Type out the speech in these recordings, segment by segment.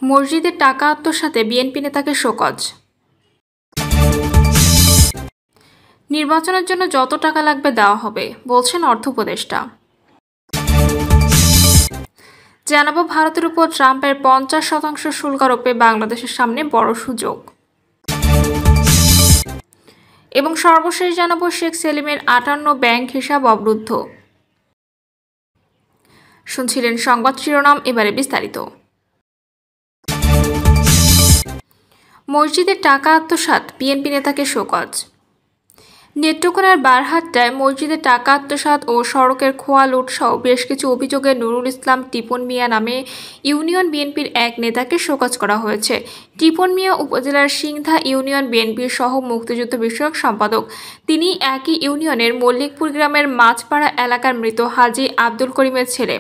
মসজিদের টাকা আত্মসাতে বিএনপি নেতাকে শোকজ। নির্বাচনের জন্য যত টাকা লাগবে দেওয়া হবে, বলছেন অর্থ উপদেষ্টা। জানাবো ভারতের উপর ট্রাম্পের 50% শুল্ক আরোপে বাংলাদেশের সামনে বড় সুযোগ। এবং সর্বশেষ জানাবো শেখ সেলিমের 58 ব্যাংক হিসাব অবরুদ্ধ। শুনছিলেন সংবাদ শিরোনাম, এবারে বিস্তারিত। মসজিদের টাকা আত্মসাৎ, বিএনপি নেতাকে শোকজ। নেত্রকোনার বারহাট্টায় মসজিদের টাকা আত্মসাৎ ও সড়কের খোয়া লুটসহ বেশ কিছু অভিযোগে নুরুল ইসলাম টিপন মিয়া নামে ইউনিয়ন বিএনপির এক নেতাকে শোকজ করা হয়েছে। টিপন মিয়া উপজেলার সিংধা ইউনিয়ন বিএনপির সহ মুক্তিযুদ্ধ বিষয়ক সম্পাদক। তিনি একই ইউনিয়নের মল্লিকপুর গ্রামের মাছপাড়া এলাকার মৃত হাজী আব্দুল করিমের ছেলে।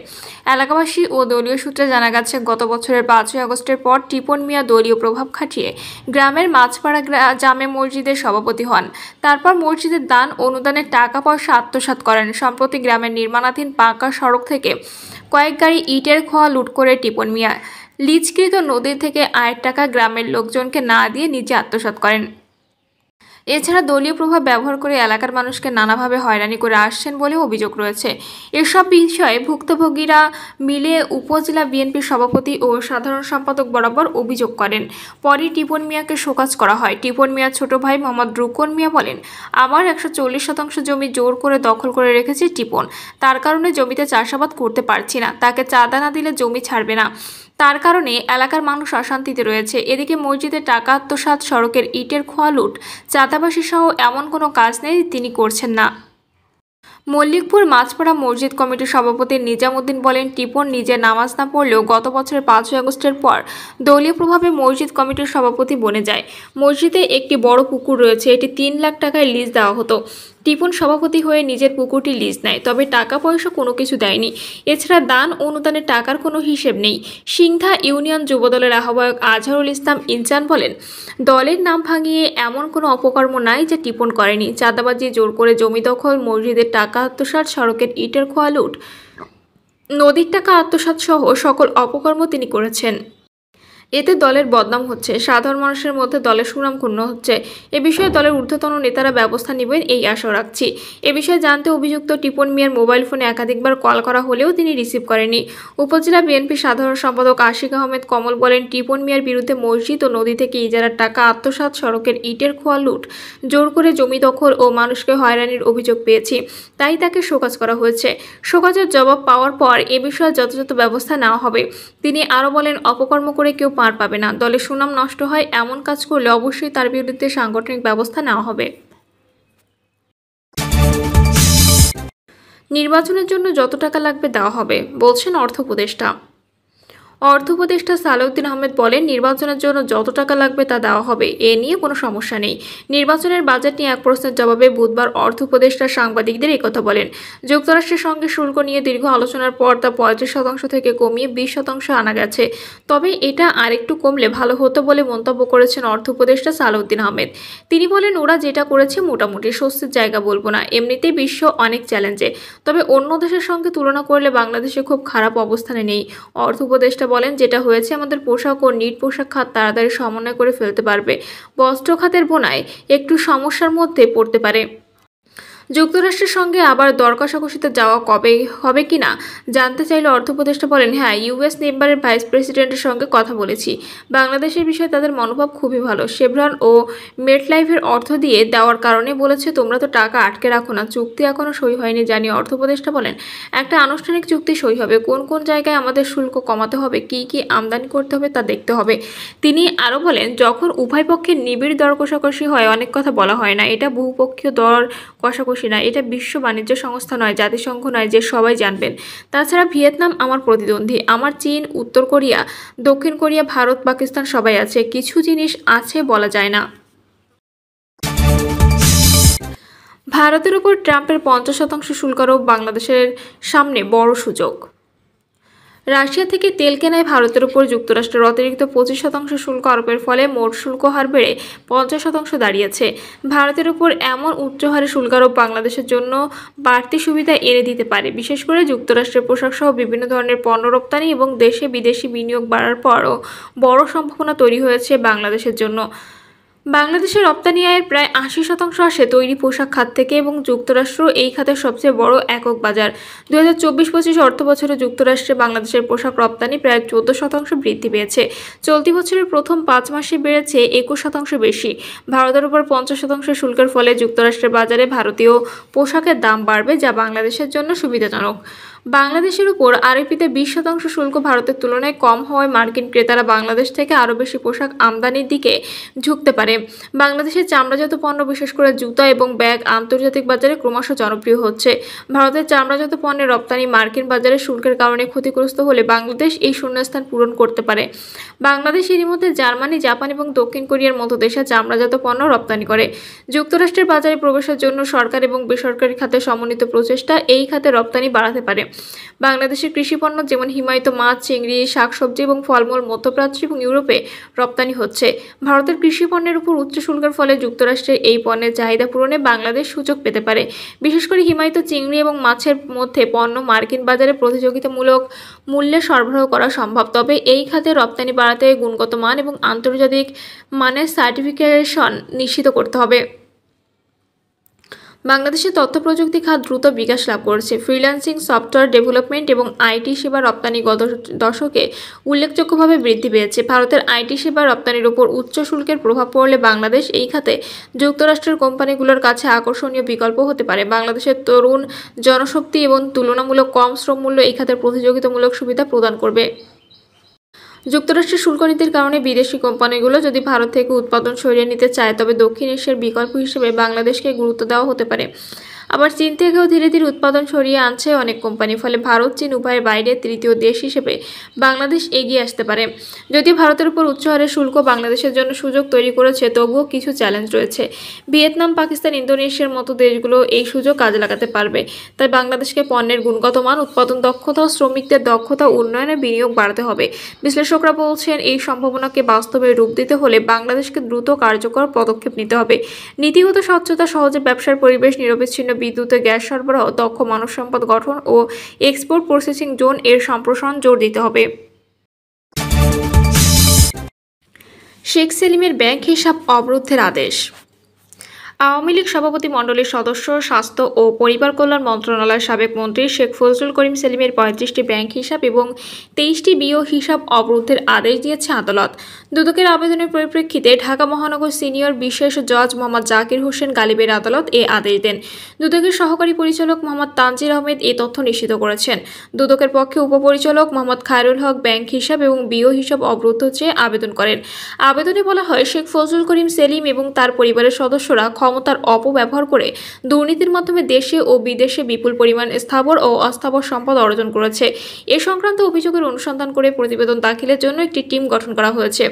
এলাকাবাসী ও দলীয় সূত্রে জানা গেছে, গত বছরের 5ই আগস্টের পর টিপন মিয়া দলীয় প্রভাব খাটিয়ে গ্রামের মাছপাড়া জামে মসজিদের সভাপতি হন। তারপর মসজিদের দান অনুদানের টাকা পয়সা আত্মসাৎ করেন। সম্প্রতি গ্রামের নির্মাণাধীন পাকা সড়ক থেকে কয়েক গাড়ি ইটের খোয়া লুট করে টিপন মিয়া লিজকৃত নদী থেকে আয়ের টাকা গ্রামের লোকজনকে না দিয়ে নিজে আত্মসাৎ করেন। এছাড়া দলীয় প্রভাব ব্যবহার করে এলাকার মানুষকে নানাভাবে হয়রানি করে আসছেন বলেও অভিযোগ রয়েছে। এসব বিষয়ে ভুক্তভোগীরা মিলে উপজেলা বিএনপির সভাপতি ও সাধারণ সম্পাদক বরাবর অভিযোগ করেন। পরে টিপন মিয়াকে শোকজ করা হয়। টিপন মিয়ার ছোট ভাই মোহাম্মদ রুকন মিয়া বলেন, আমার 140% জমি জোর করে দখল করে রেখেছে টিপন। তার কারণে জমিতে চাষাবাদ করতে পারছি না। তাকে চাঁদা না দিলে জমি ছাড়বে না। তার কারণে এলাকার মানুষ অশান্তিতে রয়েছে। এদিকে মসজিদের টাকা আত্মসাৎ, সড়কের ইটের খোয়া লুট, চাঁদাবাসী সহ এমন কোনো কাজ নেই তিনি করছেন না। মল্লিকপুর মাছপাড়া মসজিদ কমিটির সভাপতি নিজামুদ্দিন বলেন, টিপন নিজে নামাজ না পড়লেও গত বছরের 5ই আগস্টের পর দলীয় প্রভাবে মসজিদ কমিটির সভাপতি বনে যায়। মসজিদে একটি বড় পুকুর রয়েছে, এটি 3 লাখ টাকায় লিজ দেওয়া হতো। টিপন সভাপতি হয়ে নিজের পুকুরটি লিজ নেয়, তবে টাকা পয়সা কোনো কিছু দেয়নি। এছাড়া দান অনুদানের টাকার কোনো হিসেব নেই। সিংধা ইউনিয়ন যুবদলের আহ্বায়ক আজহারুল ইসলাম ইনচান বলেন, দলের নাম ভাঙিয়ে এমন কোনো অপকর্ম নাই যা টিপন করেনি। চাঁদাবাজি, জোর করে জমি দখল, মসজিদের টাকা আত্মসাৎ, সড়কের ইটের খোয়া লুট, নদীর টাকা আত্মসাৎ সহ সকল অপকর্ম তিনি করেছেন। এতে দলের বদনাম হচ্ছে, সাধারণ মানুষের মধ্যে দলের সুনাম ক্ষুণ্ণ হচ্ছে। এ বিষয়ে দলের ঊর্ধ্বতন নেতারা ব্যবস্থা নেবেন এই আশা রাখছি। এ বিষয়ে জানতে অভিযুক্ত টিপন মিয়ার মোবাইল ফোনে একাধিকবার কল করা হলেও তিনি রিসিভ করেননি। উপজেলা বিএনপির সাধারণ সম্পাদক আশিক আহমেদ কমল বলেন, টিপন মিয়ার বিরুদ্ধে মসজিদ ও নদী থেকে ইজারার টাকা আত্মসাৎ, সড়কের ইটের খোয়া লুট, জোর করে জমি দখল ও মানুষকে হয়রানির অভিযোগ পেয়েছি, তাই তাকে শোকজ করা হয়েছে। শোকজের জবাব পাওয়ার পর এ বিষয়ে যথাযথ ব্যবস্থা নেওয়া হবে। তিনি আরও বলেন, অপকর্ম করে কেউ পার পাবে না। দলের সুনাম নষ্ট হয় এমন কাজ করলে অবশ্যই তার বিরুদ্ধে সাংগঠনিক ব্যবস্থা নেওয়া হবে। নির্বাচনের জন্য যত টাকা লাগবে দেওয়া হবে, বলছেন অর্থ উপদেষ্টা। অর্থ উপদেষ্টা সালাউদ্দিন আহমেদ বলেন, নির্বাচনের জন্য যত টাকা লাগবে তা দেওয়া হবে, এ নিয়ে কোনো সমস্যা নেই। নির্বাচনের বাজেট নিয়ে এক প্রশ্নের জবাবে বুধবার অর্থ উপদেষ্টা সাংবাদিকদের একথা বলেন। যুক্তরাষ্ট্রের সঙ্গে শুল্ক নিয়ে দীর্ঘ আলোচনার পর তা 35% থেকে কমিয়ে 20% আনা গেছে, তবে এটা আরেকটু কমলে ভালো হতো বলে মন্তব্য করেছেন অর্থ উপদেষ্টা সালাউদ্দিন আহমেদ। তিনি বলেন, ওরা যেটা করেছে মোটামুটি, স্বস্তির জায়গা বলবো না। এমনিতেই বিশ্ব অনেক চ্যালেঞ্জে, তবে অন্য দেশের সঙ্গে তুলনা করলে বাংলাদেশে খুব খারাপ অবস্থানে নেই। অর্থ উপদেষ্টা বলেন, যেটা হয়েছে আমাদের পোশাক ও নিট পোশাক খাত তাড়াতাড়ি সমন্বয় করে ফেলতে পারবে। বস্ত্র খাতের বোনায় একটু সমস্যার মধ্যে পড়তে পারে। যুক্তরাষ্ট্রের সঙ্গে আবার দর কষাকষিতে যাওয়া কবে হবে কিনা জানতে চাইলে অর্থ উপদেষ্টা বলেন, হ্যাঁ, ইউএস চেম্বারের ভাইস প্রেসিডেন্টের সঙ্গে কথা বলেছি। বাংলাদেশের বিষয়ে তাদের মনোভাব খুবই ভালো। শেভরন ও মেটলাইফের অর্থ দিয়ে দেওয়ার কারণে বলেছে, তোমরা তো টাকা আটকে রাখো না। চুক্তি এখনও সই হয়নি জানিয়ে অর্থ উপদেষ্টা বলেন, একটা আনুষ্ঠানিক চুক্তি সই হবে। কোন কোন জায়গায় আমাদের শুল্ক কমাতে হবে, কি কি আমদানি করতে হবে তা দেখতে হবে। তিনি আরও বলেন, যখন উভয় পক্ষের নিবিড় দর কষাকষি হয় অনেক কথা বলা হয় না। এটা বহুপক্ষীয় দর কষাকষি না, এটা বিশ্ব বাণিজ্য সংস্থা নয়, জাতিসংঘ নয় যে সবাই জানবেন। তাছাড়া ভিয়েতনাম আমার প্রতিদ্বন্দ্বী, আমার চীন, উত্তর কোরিয়া, দক্ষিণ কোরিয়া, ভারত, পাকিস্তান সবাই আছে। কিছু জিনিস আছে বলা যায় না। ভারতের উপর ট্রাম্পের 50% শুল্ক আরোপ বাংলাদেশের সামনে বড় সুযোগ। রাশিয়া থেকে তেল কেনায় ভারতের উপর যুক্তরাষ্ট্রের অতিরিক্ত 25% শুল্ক আরোপের ফলে মোট শুল্ক হার বেড়ে 50% দাঁড়িয়েছে। ভারতের উপর এমন উচ্চ হারে শুল্ক আরোপ বাংলাদেশের জন্য বাড়তি সুবিধা এনে দিতে পারে, বিশেষ করে যুক্তরাষ্ট্রের পোশাক সহ বিভিন্ন ধরনের পণ্য রপ্তানি এবং দেশে বিদেশি বিনিয়োগ বাড়ার পরও বড় সম্ভাবনা তৈরি হয়েছে বাংলাদেশের জন্য। বাংলাদেশের রপ্তানি আয়ের প্রায় 80% আসে তৈরি পোশাক খাত থেকে এবং যুক্তরাষ্ট্র এই খাতের সবচেয়ে বড় একক বাজার। 2024-25 অর্থবছরে যুক্তরাষ্ট্রে বাংলাদেশের পোশাক রপ্তানি প্রায় 14% বৃদ্ধি পেয়েছে। চলতি বছরের প্রথম 5 মাসে বেড়েছে 21% বেশি। ভারতের উপর 50% শুল্কের ফলে যুক্তরাষ্ট্রের বাজারে ভারতীয় পোশাকের দাম বাড়বে, যা বাংলাদেশের জন্য সুবিধাজনক। বাংলাদেশের উপর আরোপিত 20% শুল্ক ভারতের তুলনায় কম হওয়ায় মার্কিন ক্রেতারা বাংলাদেশ থেকে আরও বেশি পোশাক আমদানির দিকে ঝুঁকতে পারে। বাংলাদেশের চামড়াজাত পণ্য, বিশেষ করে জুতা এবং ব্যাগ, আন্তর্জাতিক বাজারে ক্রমশ জনপ্রিয় হচ্ছে। ভারতের চামড়াজাত পণ্যের রপ্তানি মার্কিন বাজারে শুল্কের কারণে ক্ষতিগ্রস্ত হলে বাংলাদেশ এই শূন্যস্থান পূরণ করতে পারে। বাংলাদেশ এরই মধ্যে জার্মানি, জাপান এবং দক্ষিণ কোরিয়ার মতো দেশে চামড়াজাত পণ্য রপ্তানি করে। যুক্তরাষ্ট্রের বাজারে প্রবেশের জন্য সরকার এবং বেসরকারি খাতে সমন্বিত প্রচেষ্টা এই খাতে রপ্তানি বাড়াতে পারে। বাংলাদেশের কৃষিপণ্য যেমন হিমায়িত মাছ, চিংড়ি, শাকসবজি এবং ফলমূল মধ্যপ্রাচ্য এবং ইউরোপে রপ্তানি হচ্ছে। ভারতের কৃষিপণ্যের উপর উচ্চ শুল্কের ফলে যুক্তরাষ্ট্রের এই পণ্যের চাহিদা পূরণে বাংলাদেশ সুযোগ পেতে পারে। বিশেষ করে হিমায়িত চিংড়ি এবং মাছের মধ্যে পণ্য মার্কিন বাজারে প্রতিযোগিতামূলক মূল্যে সরবরাহ করা সম্ভব। তবে এই খাতে রপ্তানি বাড়াতে গুণগত মান এবং আন্তর্জাতিক মানের সার্টিফিকেশন নিশ্চিত করতে হবে। বাংলাদেশের তথ্য প্রযুক্তি খাত দ্রুত বিকাশ লাভ করেছে। ফ্রিল্যান্সিং, সফটওয়্যার ডেভেলপমেন্ট এবং আইটি সেবা রপ্তানি গত দশকে উল্লেখযোগ্যভাবে বৃদ্ধি পেয়েছে। ভারতের আইটি সেবা রপ্তানির উপর উচ্চ শুল্কের প্রভাব পড়লে বাংলাদেশ এই খাতে যুক্তরাষ্ট্রের কোম্পানিগুলোর কাছে আকর্ষণীয় বিকল্প হতে পারে। বাংলাদেশের তরুণ জনশক্তি এবং তুলনামূলক কম শ্রম মূল্য এই খাতের প্রতিযোগিতামূলক সুবিধা প্রদান করবে। যুক্তরাষ্ট্রের শুল্ক নীতির কারণে বিদেশি কোম্পানিগুলো যদি ভারত থেকে উৎপাদন সরিয়ে নিতে চায়, তবে দক্ষিণ এশিয়ার বিকল্প হিসেবে বাংলাদেশকে গুরুত্ব দেওয়া হতে পারে। আবার চীন থেকেও ধীরে ধীরে উৎপাদন সরিয়ে আনছে অনেক কোম্পানি। ফলে ভারত, চীন উভয়ের বাইরে তৃতীয় দেশ হিসেবে বাংলাদেশ এগিয়ে আসতে পারে। যদিও ভারতের উপর উচ্চ হারের শুল্ক বাংলাদেশের জন্য সুযোগ তৈরি করেছে, তবুও কিছু চ্যালেঞ্জ রয়েছে। ভিয়েতনাম, পাকিস্তান, ইন্দোনেশিয়ার মতো দেশগুলো এই সুযোগ কাজে লাগাতে পারবে। তাই বাংলাদেশকে পণ্যের গুণগত মান, উৎপাদন দক্ষতা ও শ্রমিকদের দক্ষতা উন্নয়নে বিনিয়োগ বাড়াতে হবে। বিশ্লেষকরা বলছেন, এই সম্ভাবনাকে বাস্তবে রূপ দিতে হলে বাংলাদেশকে দ্রুত কার্যকর পদক্ষেপ নিতে হবে। নীতিগত স্বচ্ছতা, সহজে ব্যবসার পরিবেশ, নিরবিচ্ছিন্ন বিদ্যুৎ, গ্যাস সরবরাহ, দক্ষ মানব সম্পদ গঠন ও এক্সপোর্ট প্রসেসিং জোন এর সম্প্রসারণ জোর দিতে হবে। শেখ সেলিমের ব্যাংক হিসাব অবরুদ্ধের আদেশ। আওয়ামী লীগ সভাপতি মণ্ডলীর সদস্য, স্বাস্থ্য ও পরিবার কল্যাণ মন্ত্রণালয়ের সাবেক মন্ত্রী শেখ ফজলুল করিম সেলিমের 35টি ব্যাংক হিসাব এবং 23টি বিও হিসাব অবরুদ্ধের আদেশ দিয়েছে আদালত। দুদকের আবেদনের পরিপ্রেক্ষিতে ঢাকা মহানগর সিনিয়র বিশেষ জজ মোহাম্মদ জাকির হোসেন গালিবের আদালত এ আদেশ দেন। দুদকের সহকারী পরিচালক মোহাম্মদ তানজির আহমেদ এই তথ্য নিশ্চিত করেছেন। দুদকের পক্ষে উপপরিচালক মোহাম্মদ খায়রুল হক ব্যাংক হিসাব এবং বিও হিসাব অবরুদ্ধ চেয়ে আবেদন করেন। আবেদনে বলা হয়, শেখ ফজলুল করিম সেলিম এবং তার পরিবারের সদস্যরা ক্ষমতার অপব্যবহার করে দুর্নীতির মাধ্যমে দেশে ও বিদেশে বিপুল পরিমাণ স্থাবর ও অস্থাবর সম্পদ অর্জন করেছে। এ সংক্রান্ত অভিযোগের অনুসন্ধান করে প্রতিবেদন দাখিলের জন্য একটি টিম গঠন করা হয়েছে।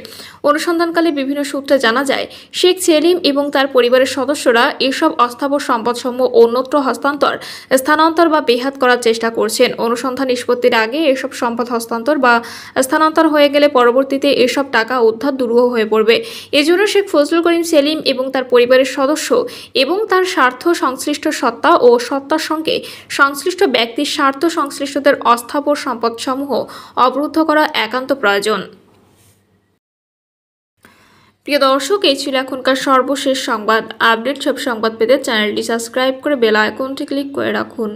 অনুসন্ধানকালে বিভিন্ন সূত্রে জানা যায়, শেখ সেলিম এবং তার পরিবারের সদস্যরা এসব অস্থাবর সম্পদসমূহ অন্যত্র স্থানান্তর বা বেহাত করার চেষ্টা করছেন। অনুসন্ধান নিষ্পত্তির আগে এসব সম্পদ হস্তান্তর বা স্থানান্তর হয়ে গেলে পরবর্তীতে এসব টাকা উদ্ধার দুরূহ হয়ে পড়বে। এজন্য শেখ ফজলুল করিম সেলিম এবং তার পরিবারের সদস্য এবং তার স্বার্থ সংশ্লিষ্ট সত্তা ও সত্তার সঙ্গে সংশ্লিষ্ট ব্যক্তির স্বার্থ সংশ্লিষ্টদের অস্থাবর সম্পদসমূহ অবরুদ্ধ করা একান্ত প্রয়োজন। প্রিয় দর্শক, এই ছিল এখনকার সর্বশেষ সংবাদ আপডেট। সব সংবাদ পেতে চ্যানেলটি সাবস্ক্রাইব করে বেল আইকনটি ক্লিক করে রাখুন।